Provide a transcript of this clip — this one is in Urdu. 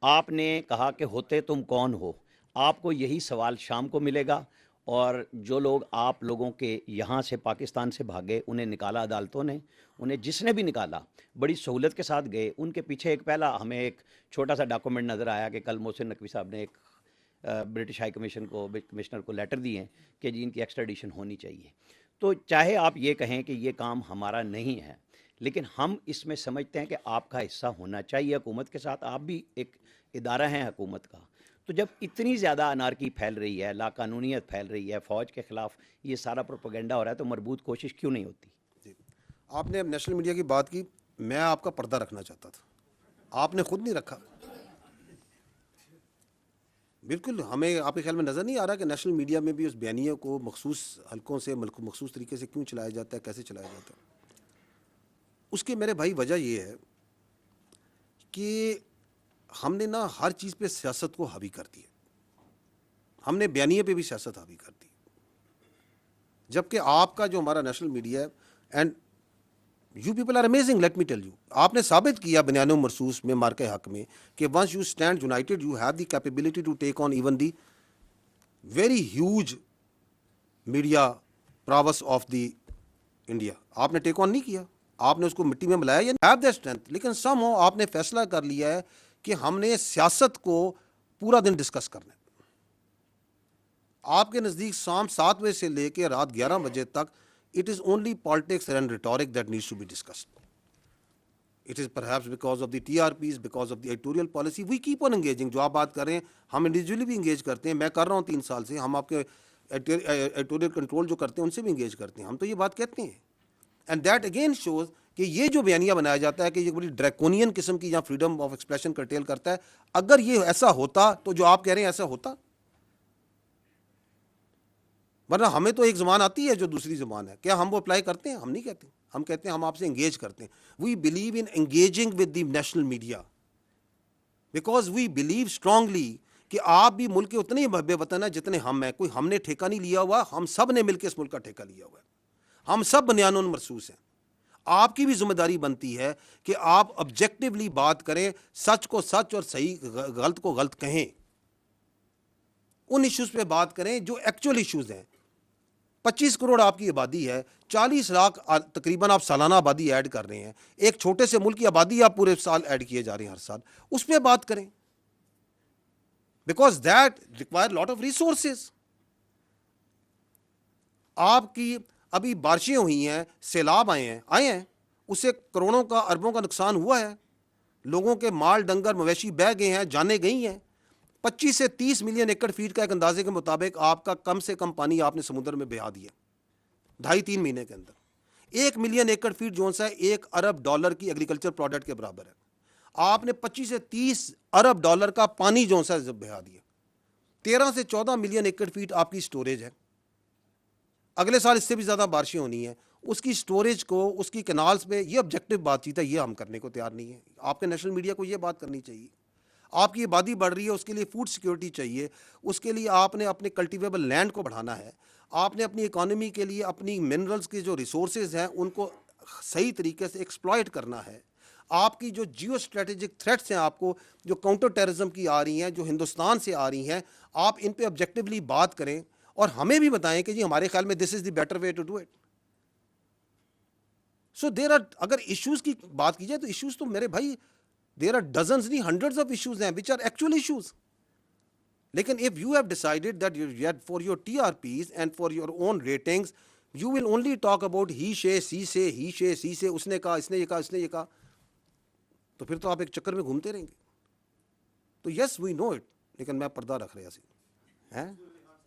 آپ نے کہا کہ ہوتے تم کون ہو، آپ کو یہی سوال شام کو ملے گا، اور جو لوگ آپ لوگوں کے یہاں سے پاکستان سے بھاگے انہیں نکالا عدالتوں نے، انہیں جس نے بھی نکالا بڑی سہولت کے ساتھ گئے، ان کے پیچھے ایک پہلا ہمیں ایک چھوٹا سا ڈاکومنٹ نظر آیا کہ کل محسن نقوی صاحب نے ایک برٹش ہائی کمیشن کو کمشنر کو لیٹر دیے ہیں کہ جی ان کی ایکسٹریڈیشن ہونی چاہیے۔ تو چاہے آپ یہ کہیں کہ یہ کام ہمارا نہیں ہے، لیکن ہم اس میں سمجھتے ہیں کہ آپ کا حصہ ہونا چاہیے حکومت کے ساتھ، آپ بھی ایک ادارہ ہیں حکومت کا۔ تو جب اتنی زیادہ انارکی پھیل رہی ہے، لا قانونیت پھیل رہی ہے، فوج کے خلاف یہ سارا پروپیگنڈا ہو رہا ہے، تو مربوط کوشش کیوں نہیں ہوتی؟ جی، آپ نے اب نیشنل میڈیا کی بات کی، میں آپ کا پردہ رکھنا چاہتا تھا، آپ نے خود نہیں رکھا۔ بالکل ہمیں آپ کے خیال میں نظر نہیں آ رہا کہ نیشنل میڈیا میں بھی اس بیانیے کو مخصوص حلقوں سے مخصوص طریقے سے کیوں چلایا جاتا ہے، کیسے چلایا جاتا ہے؟ اس کی میرے بھائی وجہ یہ ہے کہ ہم نے نا ہر چیز پہ سیاست کو حاوی کر دیا، ہم نے بیانیے پہ بھی سیاست حاوی کر دی، جبکہ آپ کا جو ہمارا نیشنل میڈیا ہے، and you people are amazing, let me tell you, آپ نے ثابت کیا بنیان و مرصوص میں مارکہ حق میں کہ once you stand united you have the capability to take on even the very huge media prowess of the India. آپ نے ٹیک آن نہیں کیا، آپ نے اس کو مٹی میں ملایا، یا ہیو دا اسٹرینتھ، لیکن سم ہو آپ نے فیصلہ کر لیا ہے کہ ہم نے سیاست کو پورا دن ڈسکس کرنا ہے۔ آپ کے نزدیک شام 7 بجے سے لے کے رات 11 بجے تک it is only politics and rhetoric that needs to be discussed. It is perhaps because of the TRPs, because of the editorial policy, we keep on engaging. جو آپ بات کر رہے ہیں ہم انڈیویجولی بھی انگیج کرتے ہیں، میں کر رہا ہوں 3 سال سے، ہم آپ کے ایڈیٹوریل کنٹرول جو کرتے ہیں ان سے بھی انگیج کرتے ہیں، ہم تو یہ بات کہتے ہیں۔ اینڈ دیٹ اگین شوز کہ یہ جو بیانیہ بنایا جاتا ہے کہ یہ بڑی ڈریکونین قسم کی یا فریڈم آف ایکسپریشن کرٹیل کرتا ہے، اگر یہ ایسا ہوتا تو جو آپ کہہ رہے ہیں ایسا ہوتا، ورنہ ہمیں تو ایک زبان آتی ہے جو دوسری زبان ہے، کیا ہم وہ اپلائی کرتے ہیں؟ ہم نہیں کہتے، ہم کہتے ہیں ہم آپ سے انگیج کرتے ہیں۔ We believe in engaging with the national media because we believe strongly کہ آپ بھی ملک کے اتنے ہی بے وطن ہیں جتنے ہم ہیں، کوئی ہم نے ٹھیکہ نہیں لیا ہوا، ہم سب نے مل کے اس ملک کا ٹھیکہ لیا ہوا ہے، ہم سب بنیان مرصوص ہیں۔ آپ کی بھی ذمہ داری بنتی ہے کہ آپ آبجیکٹیولی بات کریں، سچ کو سچ اور صحیح غلط کو غلط کہیں، ان ایشوز پہ بات کریں جو ایکچوئل ایشوز ہیں۔ 25 کروڑ آپ کی آبادی ہے، 40 لاکھ تقریباً آپ سالانہ آبادی ایڈ کر رہے ہیں، ایک چھوٹے سے ملک کی آبادی آپ پورے سال ایڈ کیے جا رہے ہیں ہر سال، اس پہ بات کریں، because that require lot of resources. آپ کی ابھی بارشیں ہوئی ہیں، سیلاب آئے ہیں، اس سے کروڑوں کا اربوں کا نقصان ہوا ہے، لوگوں کے مال ڈنگر مویشی بہہ گئے ہیں، جانیں گئی ہیں۔ 25 سے 30 ملین ایکڑ فیٹ کا ایک اندازے کے مطابق آپ کا کم سے کم پانی آپ نے سمندر میں بہا دیا 2.5-3 مہینے کے اندر۔ 1 ملین ایکڑ فیٹ جو سا $1 ارب کی ایگریکلچر پروڈکٹ کے برابر ہے۔ آپ نے 25 سے 30 ارب ڈالر کا پانی جو سا بہا دیا۔ 13 سے 14 ملین ایکڑ فیٹ آپ کی سٹوریج ہے، اگلے سال اس سے بھی زیادہ بارشیں ہونی ہیں، اس کی سٹوریج کو، اس کی کینالز پہ، یہ آبجیکٹو بات چیت ہے، یہ ہم کرنے کو تیار نہیں ہے۔ آپ کے نیشنل میڈیا کو یہ بات کرنی چاہیے۔ آپ کی آبادی بڑھ رہی ہے، اس کے لیے فوڈ سیکیورٹی چاہیے، اس کے لیے آپ نے اپنے کلٹیویبل لینڈ کو بڑھانا ہے، آپ نے اپنی اکانومی کے لیے اپنی منرلز کے جو ریسورسز ہیں ان کو صحیح طریقے سے ایکسپلائٹ کرنا ہے۔ آپ کی جو جیو اسٹریٹجک تھریٹس ہیں، آپ کو جو کاؤنٹر ٹیررزم کی آ رہی ہیں، جو ہندوستان سے آ رہی ہیں، آپ ان پہ آبجیکٹیولی بات کریں اور ہمیں بھی بتائیں کہ جی ہمارے خیال میں this is the better way to do it. So there are, اگر ایشوز کی بات کی جائے تو ایشوز تو میرے بھائی there are dozens نہیں hundreds of issues ہیں which are actual issues. لیکن if you have decided that for your TRPs and for your own ratings you will only talk about he say اس نے کہا، اس نے یہ کہا، اس نے یہ کہا، تو پھر تو آپ ایک چکر میں گھومتے رہیں گے۔ تو yes we know it، لیکن میں پردہ رکھ رہا سی ہیں۔